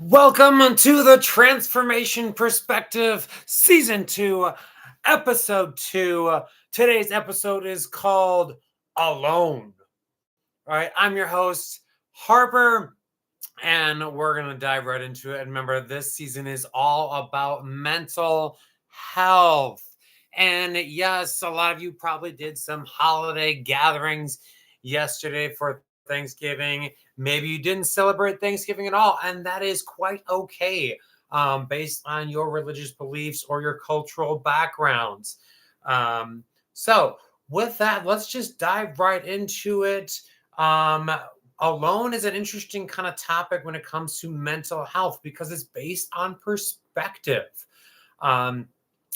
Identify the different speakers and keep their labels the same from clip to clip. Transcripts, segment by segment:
Speaker 1: Welcome to the Transformation Perspective Season 2, Episode 2. Today's episode is called Alone. All right, I'm your host, Harper, and we're going to dive right into it. And remember, this season is all about mental health. And yes, a lot of you probably did some holiday gatherings yesterday for Thanksgiving. Maybe you didn't celebrate Thanksgiving at all, and that is quite okay based on your religious beliefs or your cultural backgrounds. Um, so, with that, let's just dive right into it. Um, Alone is an interesting kind of topic when it comes to mental health because it's based on perspective. Um,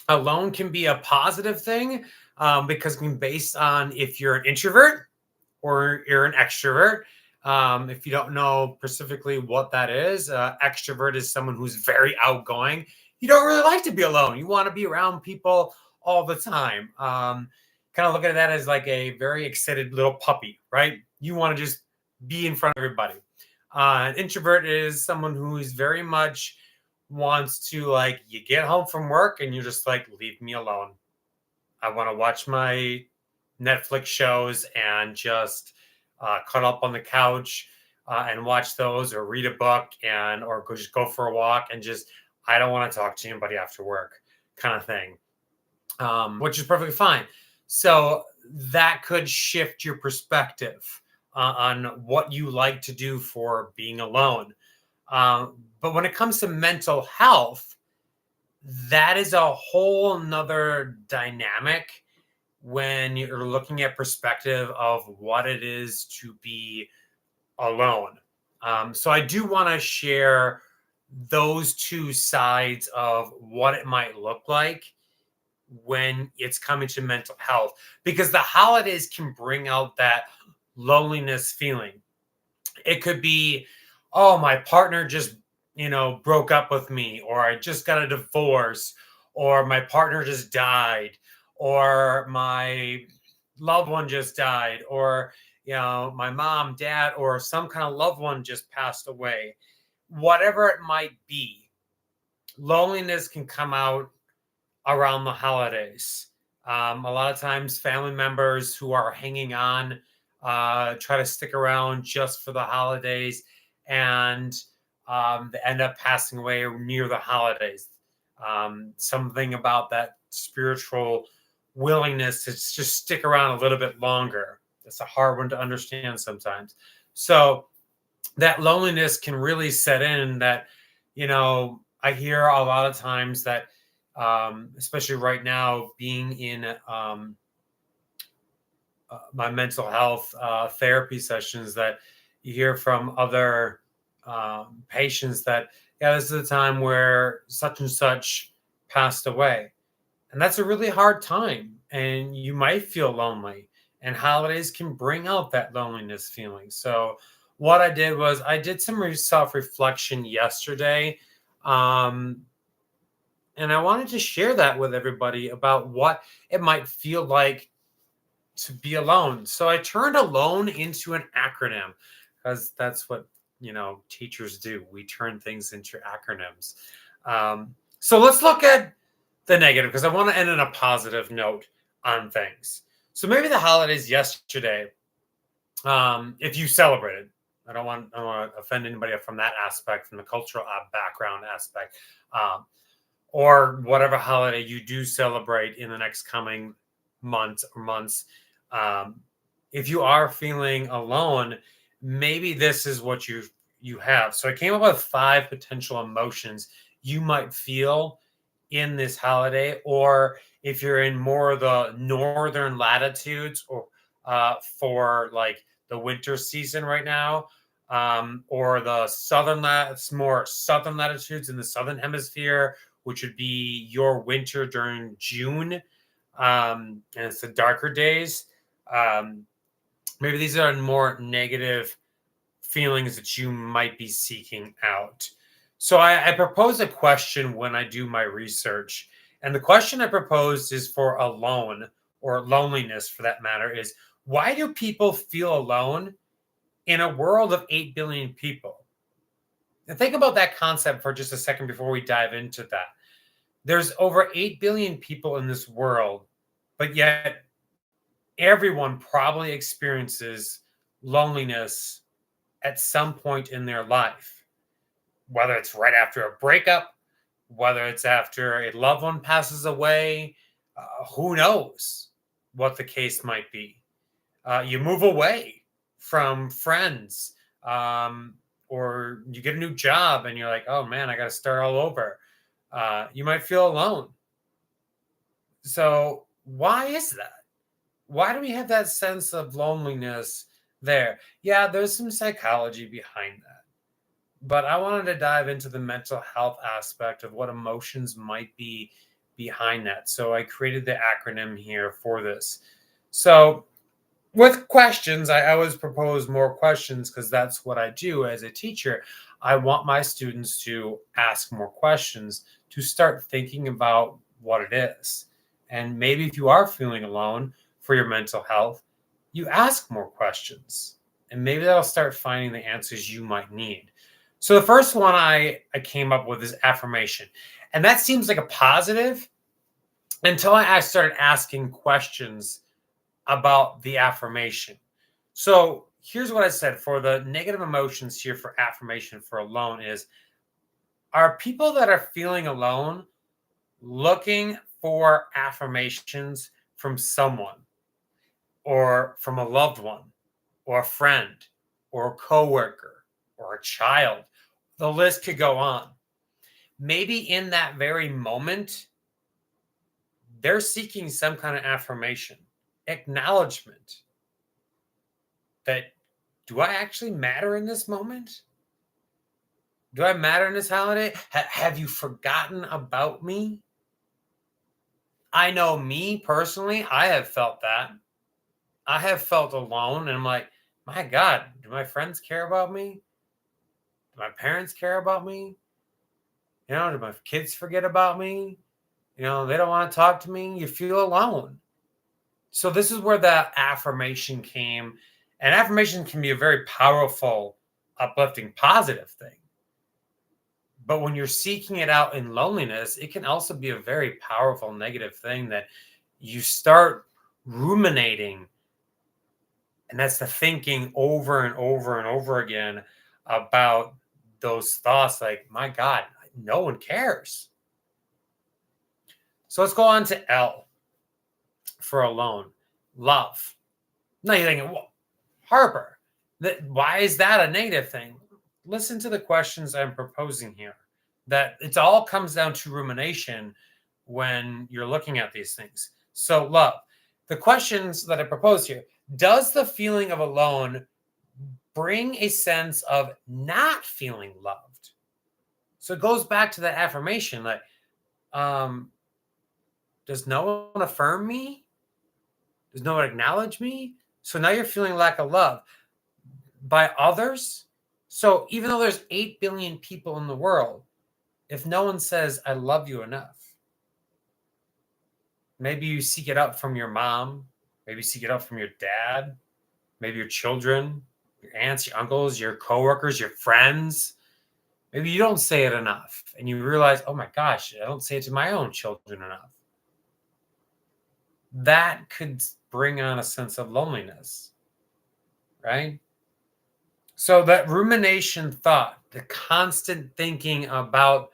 Speaker 1: Alone can be a positive thing because it can be based on if you're an introvert or you're an extrovert. If you don't know specifically what that is, extrovert is someone who's very outgoing. You don't really like to be alone. You want to be around people all the time. Kind of look at that as like a very excited little puppy, right? You want to just be in front of everybody. An introvert is someone who's very much wants to like you get home from work and you're just like leave me alone. I want to watch my Netflix shows and just cut up on the couch and watch those or read a book and or just go for a walk and just I don't want to talk to anybody after work kind of thing, which is perfectly fine. So that could shift your perspective on what you like to do for being alone. But when it comes to mental health, that is a whole nother dynamic when you're looking at perspective of what it is to be alone. So I do want to share those two sides of what it might look like when it's coming to mental health, because the holidays can bring out that loneliness feeling. It could be, oh, my partner just, broke up with me, or I just got a divorce, or my partner just died, or my loved one just died, or, my mom, dad, or some kind of loved one just passed away. Whatever it might be, loneliness can come out around the holidays. A lot of times, family members who are hanging on try to stick around just for the holidays, and they end up passing away near the holidays. Something about that spiritual willingness to just stick around a little bit longer. It's a hard one to understand sometimes. So that loneliness can really set in that, I hear a lot of times that, especially right now, being in my mental health therapy sessions, that you hear from other patients that, yeah, this is a time where such and such passed away. And that's a really hard time. And you might feel lonely. And holidays can bring out that loneliness feeling. So, what I did was I did some self reflection yesterday. Um, and I wanted to share that with everybody about what it might feel like to be alone. So I turned alone into an acronym because that's what, teachers do. We turn things into acronyms. So let's look at the negative because I want to end on a positive note on things. So maybe the holidays yesterday, if you celebrated, I don't want to offend anybody from that aspect, from the cultural background aspect, or whatever holiday you do celebrate in the next coming months. Um, if you are feeling alone, maybe this is what you have. So I came up with 5 potential emotions you might feel in this holiday, or if you're in more of the northern latitudes, or for like the winter season right now, or the more southern latitudes in the southern hemisphere, which would be your winter during June, and it's the darker days. Um, Maybe these are more negative feelings that you might be seeking out. So I propose a question when I do my research. And the question I proposed is for alone, or loneliness for that matter, is why do people feel alone in a world of 8 billion people? And think about that concept for just a second before we dive into that. There's over 8 billion people in this world, but yet everyone probably experiences loneliness at some point in their life, whether it's right after a breakup, whether it's after a loved one passes away, who knows what the case might be. You move away from friends, or you get a new job and you're like, oh man, I got to start all over. You might feel alone. So, why is that? Why do we have that sense of loneliness there? Yeah, there's some psychology behind that. But I wanted to dive into the mental health aspect of what emotions might be behind that. So I created the acronym here for this. So with questions, I always propose more questions because that's what I do as a teacher. I want my students to ask more questions to start thinking about what it is. And maybe if you are feeling alone for your mental health, you ask more questions and maybe that'll start finding the answers you might need. So the first one I came up with is affirmation. And that seems like a positive until I started asking questions about the affirmation. So here's what I said for the negative emotions here for affirmation for alone is, are people that are feeling alone looking for affirmations from someone or from a loved one or a friend or a coworker or a child? The list could go on. Maybe in that very moment, they're seeking some kind of affirmation, acknowledgement that, do I actually matter in this moment? Do I matter in this holiday? Have you forgotten about me? I know me personally, I have felt that. I have felt alone, and I'm like, my God, do my friends care about me? Do my parents care about me? Do my kids forget about me? They don't want to talk to me. You feel alone. So this is where that affirmation came. And affirmation can be a very powerful, uplifting, positive thing. But when you're seeking it out in loneliness, it can also be a very powerful negative thing that you start ruminating. And that's the thinking over and over and over again about those thoughts like, my God, no one cares. So let's go on to L for alone. Love. Now you're thinking, well, Harper, why is that a negative thing? Listen to the questions I'm proposing here. That it all comes down to rumination when you're looking at these things. So, love. The questions that I propose here: does the feeling of alone bring a sense of not feeling loved? So it goes back to that affirmation, like, does no one affirm me? Does no one acknowledge me? So now you're feeling lack of love by others. So even though there's 8 billion people in the world, if no one says, I love you enough, maybe you seek it out from your mom, maybe you seek it out from your dad, maybe your children, your aunts, your uncles, your coworkers, your friends. Maybe you don't say it enough and you realize, oh my gosh, I don't say it to my own children enough. That could bring on a sense of loneliness, right? So that rumination thought, the constant thinking about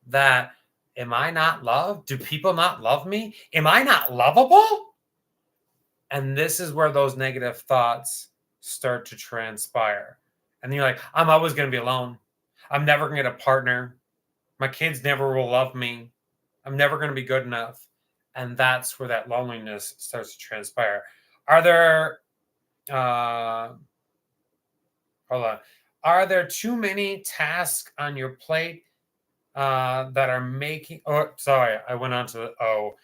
Speaker 1: that, am I not loved? Do people not love me? Am I not lovable? And this is where those negative thoughts start to transpire. And you're like, I'm always going to be alone. I'm never going to get a partner. My kids never will love me. I'm never going to be good enough. And that's where that loneliness starts to transpire. Are there, hold on. Are there too many tasks on your plate that are making? Oh, sorry, I went on to the O.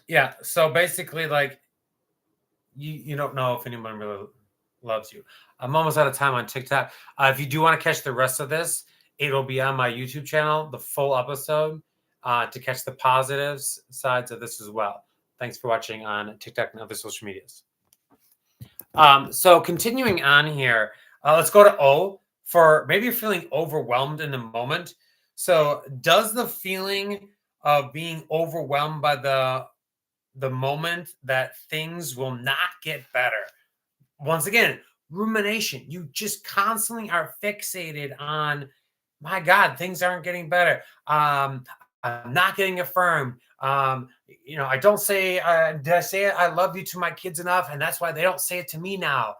Speaker 1: Yeah. So basically, like, you don't know if anyone really loves you. I'm almost out of time on TikTok. If you do want to catch the rest of this, it'll be on my YouTube channel, the full episode, to catch the positives sides of this as well. Thanks for watching on TikTok and other social medias. So continuing on here, Let's go to O for maybe you're feeling overwhelmed in the moment. So, does the feeling of being overwhelmed by the moment that things will not get better? Once again, rumination. You just constantly are fixated on, my God, things aren't getting better. I'm not getting affirmed. I don't say, did I say I love you to my kids enough? And that's why they don't say it to me now.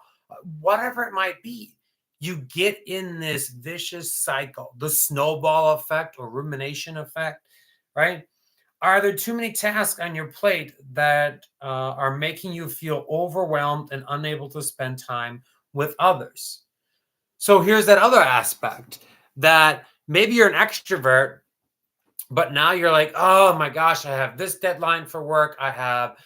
Speaker 1: Whatever it might be, you get in this vicious cycle, the snowball effect or rumination effect, right? Are there too many tasks on your plate that are making you feel overwhelmed and unable to spend time with others? So here's that other aspect that maybe you're an extrovert, but now you're like, oh my gosh, I have this deadline for work. I have,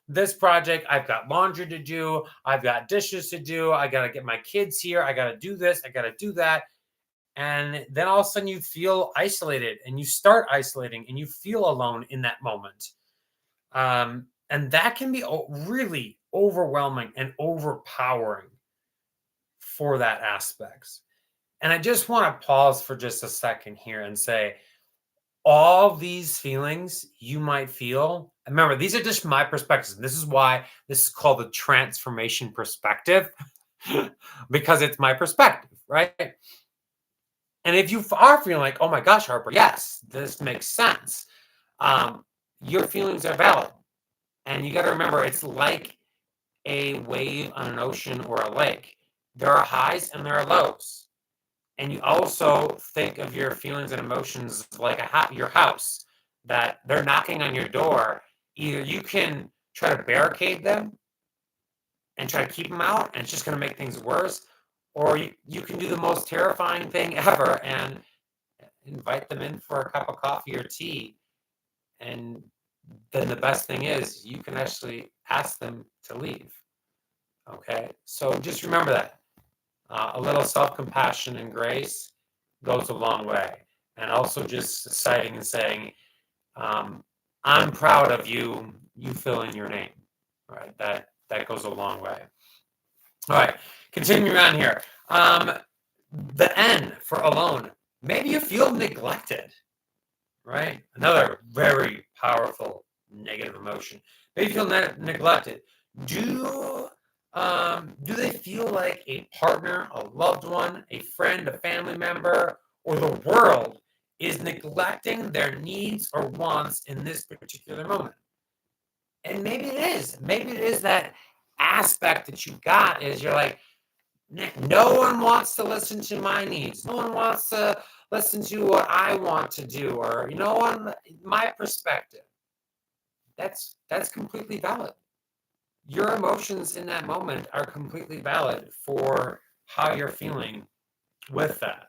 Speaker 1: this project. I've got laundry to do. I've got dishes to do. I got to get my kids here. I got to do this. I got to do that. And then all of a sudden you feel isolated and you start isolating and you feel alone in that moment. And that can be really overwhelming and overpowering for that aspect. And I just want to pause for just a second here and say, all these feelings you might feel, remember, these are just my perspectives. And this is why this is called the transformation perspective, because it's my perspective, right? And if you are feeling like, oh my gosh, Harper, yes, this makes sense. Your feelings are valid. And you got to remember, it's like a wave on an ocean or a lake. There are highs and there are lows. And you also think of your feelings and emotions like your house, that they're knocking on your door. Either you can try to barricade them and try to keep them out, and it's just going to make things worse, or you can do the most terrifying thing ever and invite them in for a cup of coffee or tea. And then the best thing is you can actually ask them to leave. Okay. So just remember that a little self-compassion and grace goes a long way. And also just citing and saying, I'm proud of you, you fill in your name. All right. That goes a long way. All right. Continuing on here. The N for alone. Maybe you feel neglected, right? Another very powerful negative emotion. Maybe you feel neglected. Do they feel like a partner, a loved one, a friend, a family member, or the world is neglecting their needs or wants in this particular moment? And maybe it is. Maybe it is that aspect that you got is you're like, no one wants to listen to my needs. No one wants to listen to what I want to do, or my perspective. That's completely valid. Your emotions in that moment are completely valid for how you're feeling with that.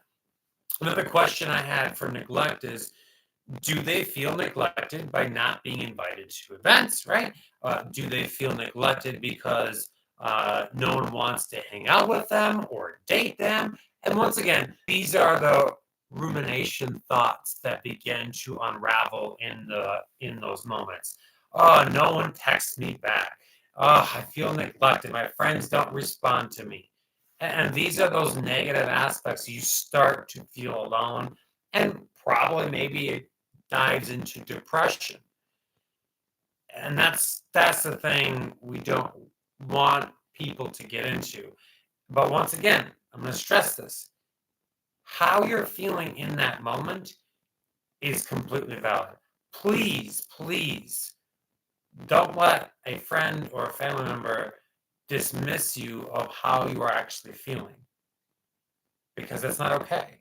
Speaker 1: Another question I had for neglect is, do they feel neglected by not being invited to events, right? Do they feel neglected because no one wants to hang out with them or date them? And once again, these are the rumination thoughts that begin to unravel in those moments. Oh, no one texts me back. Oh, I feel neglected. My friends don't respond to me. And these are those negative aspects. You start to feel alone, and probably maybe it dives into depression. And that's the thing we don't want people to get into. But once again, I'm going to stress this. How you're feeling in that moment is completely valid. Please, please don't let a friend or a family member dismiss you of how you are actually feeling, because that's not okay.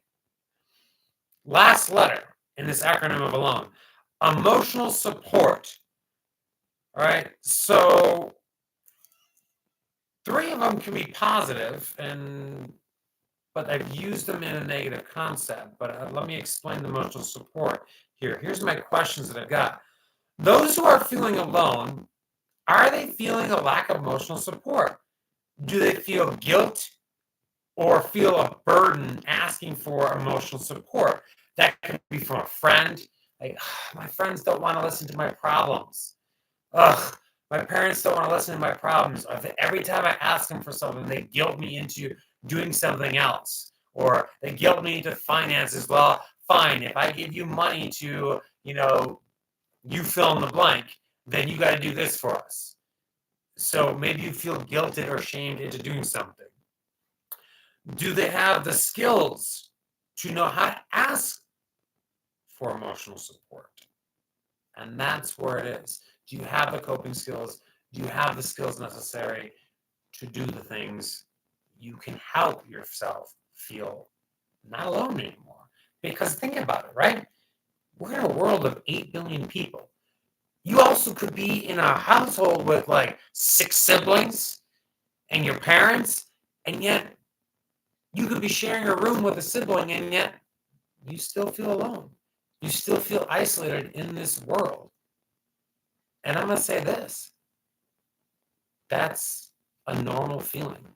Speaker 1: Last letter in this acronym of ALONE, emotional support. All right. So 3 of them can be positive, but I've used them in a negative concept. But let me explain the emotional support here. Here's my questions that I've got. Those who are feeling alone, are they feeling a lack of emotional support? Do they feel guilt or feel a burden asking for emotional support? That could be from a friend. Like, my friends don't want to listen to my problems. Ugh, my parents don't want to listen to my problems. Every time I ask them for something, they guilt me into doing something else, or they guilt me into finances. Well, fine, if I give you money to, you fill in the blank, then you got to do this for us. So maybe you feel guilted or shamed into doing something. Do they have the skills to know how to ask for emotional support? And that's where it is. Do you have the coping skills? Do you have the skills necessary to do the things you can help yourself feel not alone anymore? Because think about it, right? We're in a world of 8 billion people. You also could be in a household with like 6 siblings and your parents, and yet you could be sharing a room with a sibling, and yet you still feel alone. You still feel isolated in this world. And I'm going to say this, that's a normal feeling.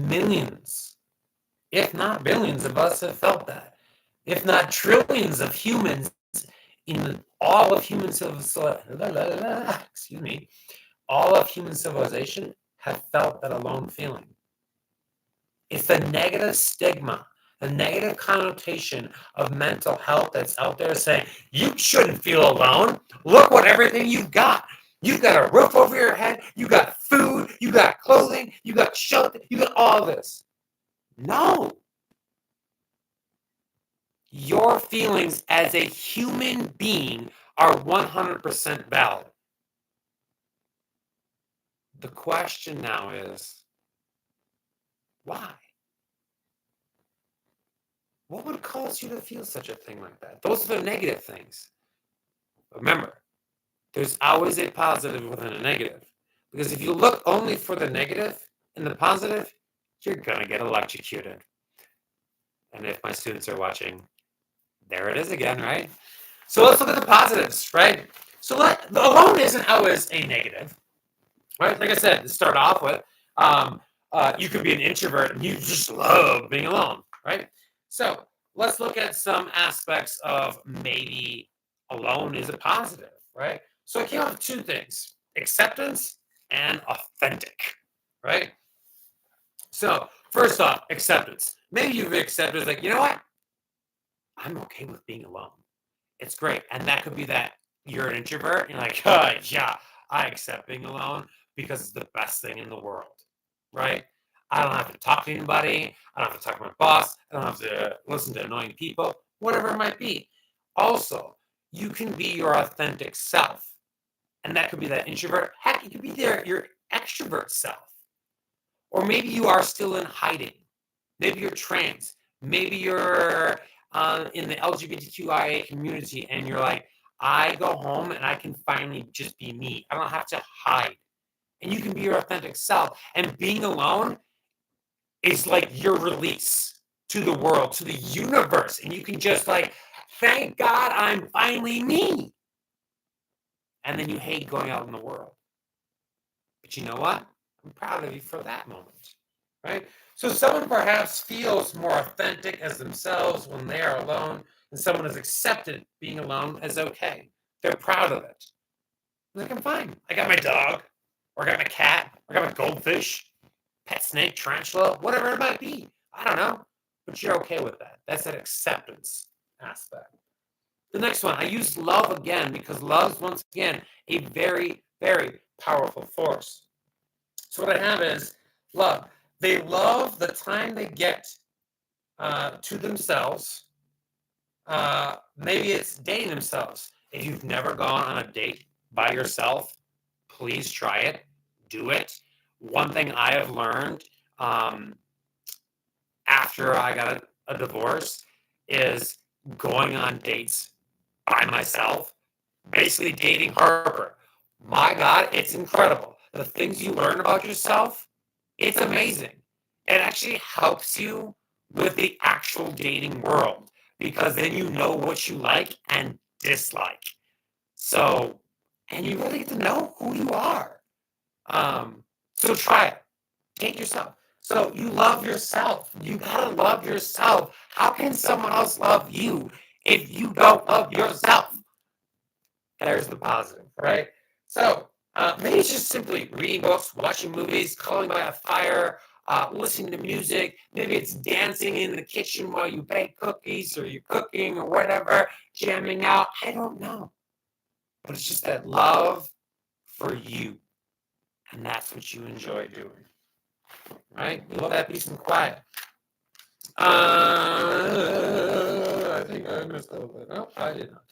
Speaker 1: Millions, if not billions of us have felt that. If not trillions of humans in all of human civilization have felt that alone feeling. It's the negative stigma, the negative connotation of mental health that's out there saying, you shouldn't feel alone. Look what everything you've got. You've got a roof over your head. You got food. You got clothing. You got shelter. You got all this. No. Your feelings as a human being are 100% valid. The question now is, why? What would cause you to feel such a thing like that? Those are the negative things. Remember, there's always a positive within a negative. Because if you look only for the negative and the positive, you're going to get electrocuted. And if my students are watching, there it is again, right? So let's look at the positives, right? So the alone isn't always a negative, right? Like I said, to start off with, you could be an introvert and you just love being alone, right? So let's look at some aspects of maybe alone is a positive, right? So I came up with 2 things, acceptance and authentic, right? So first off, acceptance. Maybe you've accepted, like, you know what? I'm okay with being alone. It's great. And that could be that you're an introvert. And you're like, oh, yeah, I accept being alone because it's the best thing in the world, right? I don't have to talk to anybody. I don't have to talk to my boss. I don't have to listen to annoying people, whatever it might be. Also, you can be your authentic self. And that could be that introvert. Heck, you could be your extrovert self. Or maybe you are still in hiding. Maybe you're trans. Maybe you're in the LGBTQIA community and you're like, I go home and I can finally just be me. I don't have to hide. And you can be your authentic self. And being alone is like your release to the world, to the universe. And you can just like, thank God I'm finally me. And then you hate going out in the world. But you know what? I'm proud of you for that moment, right? So someone perhaps feels more authentic as themselves when they are alone, and someone has accepted being alone as okay. They're proud of it. Like, I'm fine. I got my dog, or I got my cat, or I got my goldfish, pet snake, tarantula, whatever it might be. I don't know. But you're okay with that. That's an acceptance aspect. The next one, I use love again because love is, once again, a very, very powerful force. So what I have is love. They love the time they get to themselves. Maybe it's dating themselves. If you've never gone on a date by yourself, please try it. Do it. One thing I have learned after I got a divorce is going on dates by myself, basically dating Harper. My God, it's incredible. The things you learn about yourself, it's amazing. It actually helps you with the actual dating world because then you know what you like and dislike. So, and you really get to know who you are. So try it. Date yourself. So you love yourself. You gotta love yourself. How can someone else love you if you don't love yourself? There's the positive, right? So maybe it's just simply reading books, watching movies, coloring by a fire, listening to music. Maybe it's dancing in the kitchen while you bake cookies or you're cooking or whatever, jamming out. I don't know. But it's just that love for you. And that's what you enjoy doing. Right? You love that peace and quiet. I think I missed a little bit. No, I did not.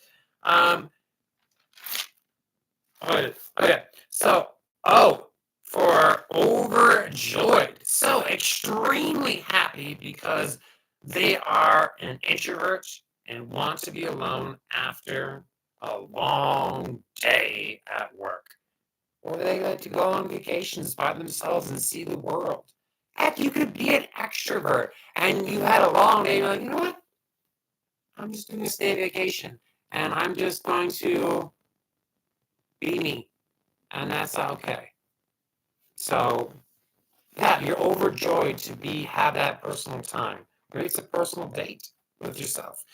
Speaker 1: Okay. So, for overjoyed. So extremely happy because they are an introvert and want to be alone after a long day at work. Or they like to go on vacations by themselves and see the world. Heck, you could be an extrovert and you had a long day. You're like, you know what? I'm just going to stay vacation and I'm just going to be me. And that's okay. So, yeah, you're overjoyed to have that personal time. Maybe it's a personal date with yourself.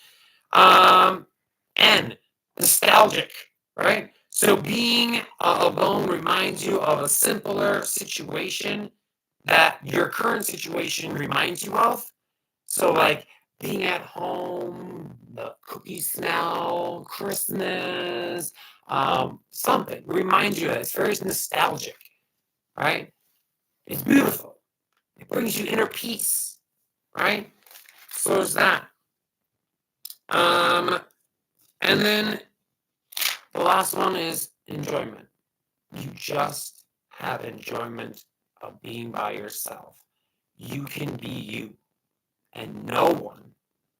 Speaker 1: And nostalgic, right? So being alone reminds you of a simpler situation that your current situation reminds you of. So like being at home, the cookie smell, Christmas, something reminds you that it's very nostalgic, right? It's beautiful. It brings you inner peace, right? So there's that. And then the last one is enjoyment. You just have enjoyment of being by yourself. You can be you, and no one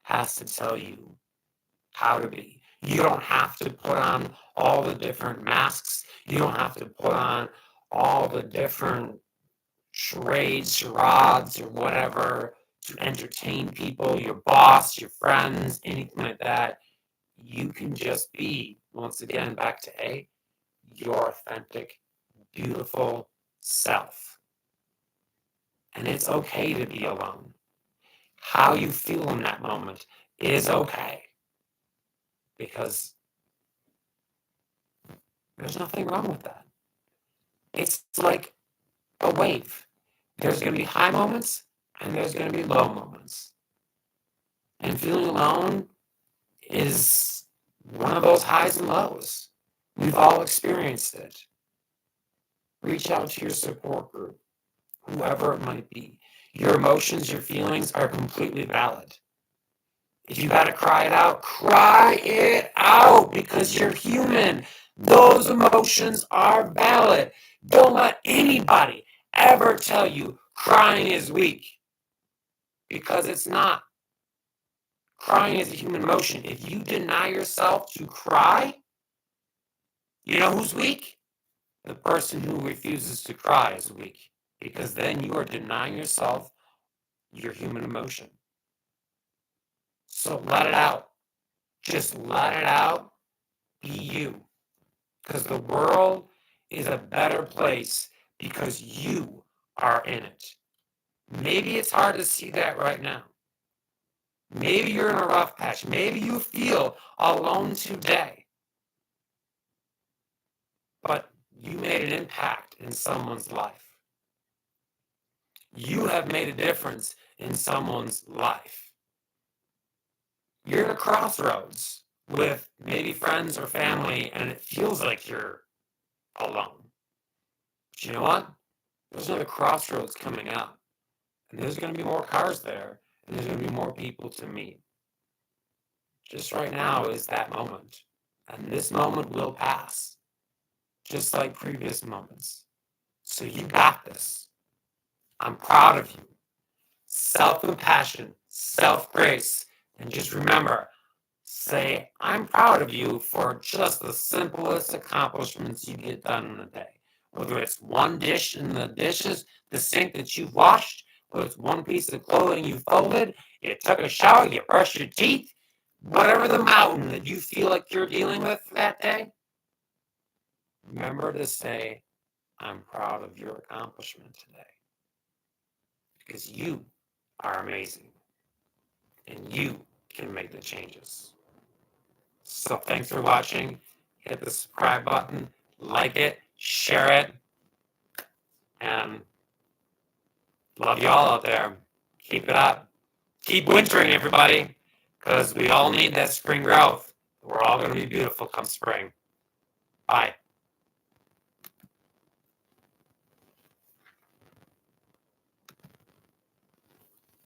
Speaker 1: has to tell you how to be. You don't have to put on all the different masks. You don't have to put on all the different charades, charades, or whatever to entertain people, your boss, your friends, anything like that. You can just be, once again, back to A, your authentic, beautiful self. And it's okay to be alone. How you feel in that moment is okay. Because there's nothing wrong with that. It's like a wave. There's going to be high moments and there's going to be low moments. And feeling alone is one of those highs and lows. We've all experienced it. Reach out to your support group, whoever it might be. Your emotions, your feelings are completely valid. If you got to cry it out because you're human. Those emotions are valid. Don't let anybody ever tell you crying is weak because it's not. Crying is a human emotion. If you deny yourself to cry, you know who's weak? The person who refuses to cry is weak because then you are denying yourself your human emotion. So let it out. Just let it out. Be you. Because the world is a better place because you are in it. Maybe it's hard to see that right now. Maybe you're in a rough patch. Maybe you feel alone today. But you made an impact in someone's life. You have made a difference in someone's life. You're at a crossroads with maybe friends or family, and it feels like you're alone. But you know what? There's another crossroads coming up. And there's going to be more cars there, and there's going to be more people to meet. Just right now is that moment. And this moment will pass, just like previous moments. So you got this. I'm proud of you. Self-compassion, self-grace, and just remember, say, I'm proud of you for just the simplest accomplishments you get done in a day. Whether it's one dish in the dishes, the sink that you've washed, whether it's one piece of clothing you folded, you took a shower, you brushed your teeth, whatever the mountain that you feel like you're dealing with that day, remember to say, I'm proud of your accomplishment today. Because you are amazing. And you can make the changes. So thanks for watching. Hit the subscribe button, like it, share it, and Love you all out there. Keep it up. Keep wintering, everybody, because we all need that spring growth. We're all going to be beautiful come spring. Bye.